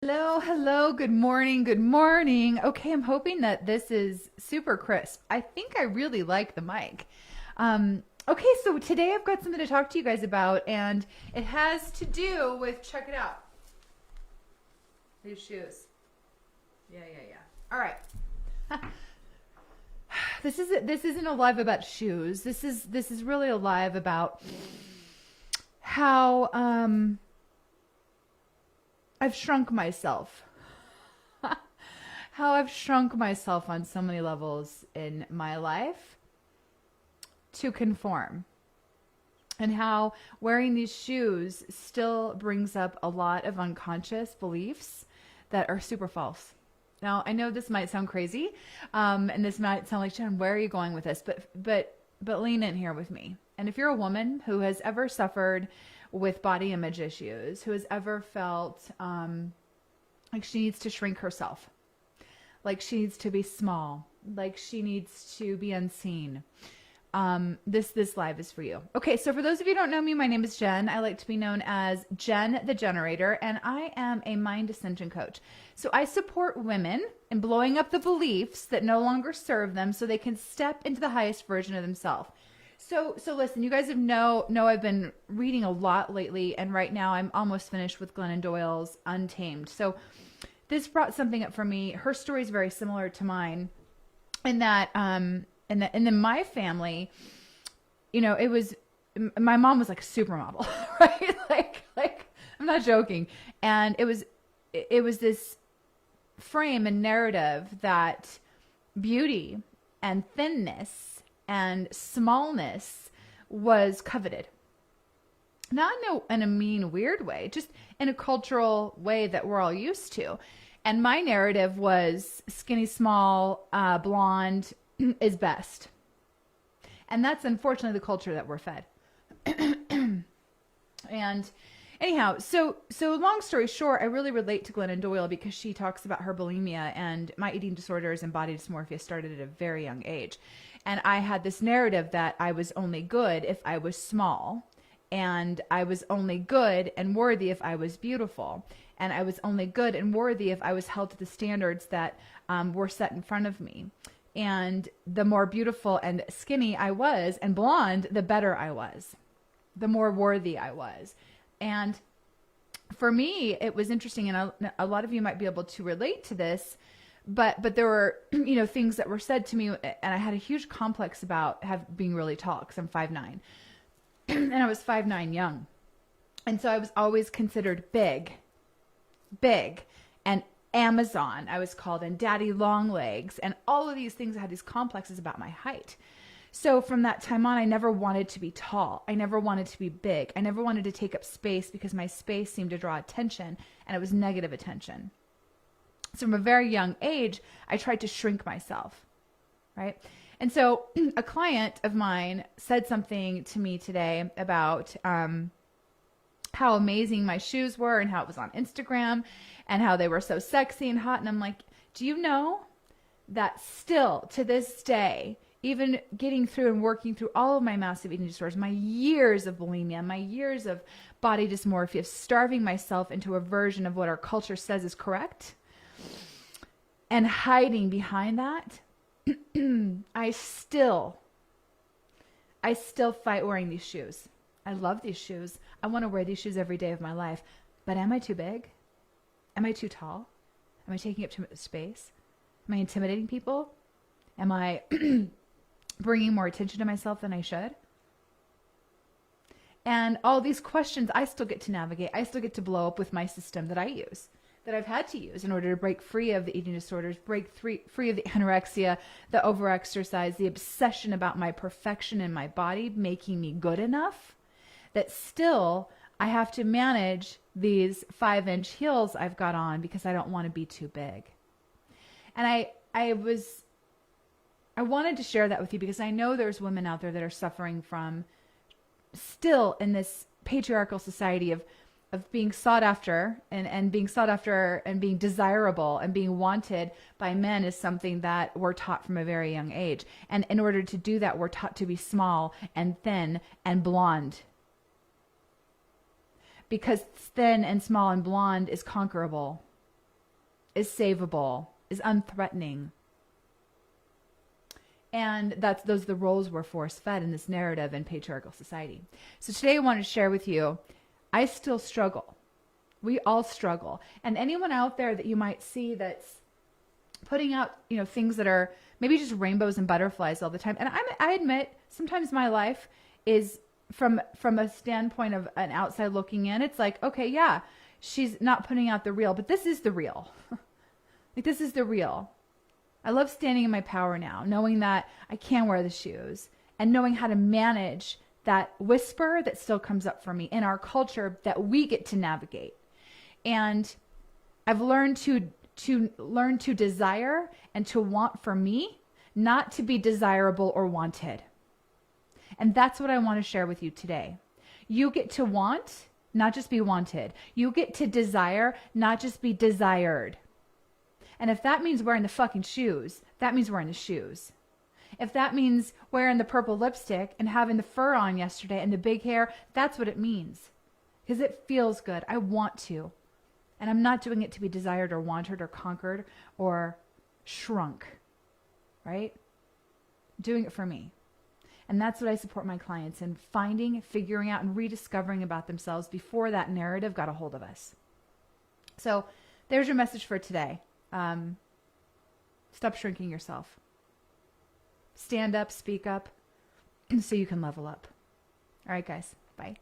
Hello, hello, good morning, good morning. Okay, I'm hoping that this is super crisp. I think I really like the mic. Okay, so today I've got something to talk to you guys about, and it has to do with, check it out, these shoes. Yeah. All right. This isn't a live about shoes. This is really a live about how I've shrunk myself. How I've shrunk myself on so many levels in my life to conform. And how wearing these shoes still brings up a lot of unconscious beliefs that are super false. Now, I know this might sound crazy, and this might sound like, Jen, where are you going with this? But lean in here with me. And if you're a woman who has ever suffered with body image issues, who has ever felt like she needs to shrink herself, like she needs to be small, like she needs to be unseen, this live is for you. Okay, so for those of you who don't know me, my name is Jen. I like to be known as Jen the Generator, and I am a mind ascension coach. So I support women in blowing up the beliefs that no longer serve them so they can step into the highest version of themselves. So listen, you guys know I've been reading a lot lately, and right now I'm almost finished with Glennon Doyle's Untamed. So this brought something up for me. Her story is very similar to mine in that and then my family, it was, my mom was like a supermodel, right? Like I'm not joking. And it was this frame and narrative that beauty and thinness and smallness was coveted. Not in a mean, weird way, just in a cultural way that we're all used to. And my narrative was skinny, small, blonde is best. And that's unfortunately the culture that we're fed. And anyhow, so long story short, I really relate to Glennon Doyle because she talks about her bulimia, and my eating disorders and body dysmorphia started at a very young age. And I had this narrative that I was only good if I was small, and I was only good and worthy if I was beautiful, and I was only good and worthy if I was held to the standards that were set in front of me. And the more beautiful and skinny I was and blonde, the better I was, the more worthy I was. And for me, it was interesting, and a lot of you might be able to relate to this, but there were things that were said to me, and I had a huge complex about being really tall because I'm 5'9", and I was 5'9" young, and so I was always considered big, and Amazon I was called, and daddy long legs, and all of these things. I had these complexes about my height. So from that time on, I never wanted to be tall. I never wanted to be big. I never wanted to take up space because my space seemed to draw attention, and it was negative attention. So from a very young age, I tried to shrink myself, right? And so a client of mine said something to me today about how amazing my shoes were and how it was on Instagram and how they were so sexy and hot. And I'm like, do you know that still to this day, even getting through and working through all of my massive eating disorders, my years of bulimia, my years of body dysmorphia, starving myself into a version of what our culture says is correct, and hiding behind that, I still fight wearing these shoes. I love these shoes. I want to wear these shoes every day of my life. But am I too big? Am I too tall? Am I taking up too much space? Am I intimidating people? Am I bringing more attention to myself than I should? And all these questions I still get to navigate. I still get to blow up with my system that I use, that I've had to use in order to break free of the eating disorders, break free of the anorexia, the overexercise, the obsession about my perfection in my body, making me good enough, that still I have to manage these 5-inch heels I've got on because I don't want to be too big. And I wanted to share that with you because I know there's women out there that are suffering from, still in this patriarchal society of being sought after and being sought after and being desirable and being wanted by men is something that we're taught from a very young age. And in order to do that, we're taught to be small and thin and blonde. Because thin and small and blonde is conquerable. is savable, is unthreatening. And those are the roles we're force fed in this narrative in patriarchal society. So today I want to share with you, I still struggle. We all struggle. And anyone out there that you might see that's putting out, things that are maybe just rainbows and butterflies all the time. And I admit sometimes my life is from a standpoint of an outside looking in. It's like, okay, yeah, she's not putting out the real, but this is the real. Like, this is the real. I love standing in my power now, knowing that I can wear the shoes and knowing how to manage that whisper that still comes up for me in our culture that we get to navigate. And I've learned to learn to desire and to want for me, not to be desirable or wanted. And that's what I want to share with you today. You get to want, not just be wanted. You get to desire, not just be desired. And if that means wearing the fucking shoes, that means wearing the shoes. If that means wearing the purple lipstick and having the fur on yesterday and the big hair, that's what it means. Because it feels good. I want to. And I'm not doing it to be desired or wanted or conquered or shrunk. Right? I'm doing it for me. And that's what I support my clients in, figuring out, and rediscovering about themselves before that narrative got a hold of us. So there's your message for today. Stop shrinking yourself. Stand up, speak up, so you can level up. All right, guys. Bye.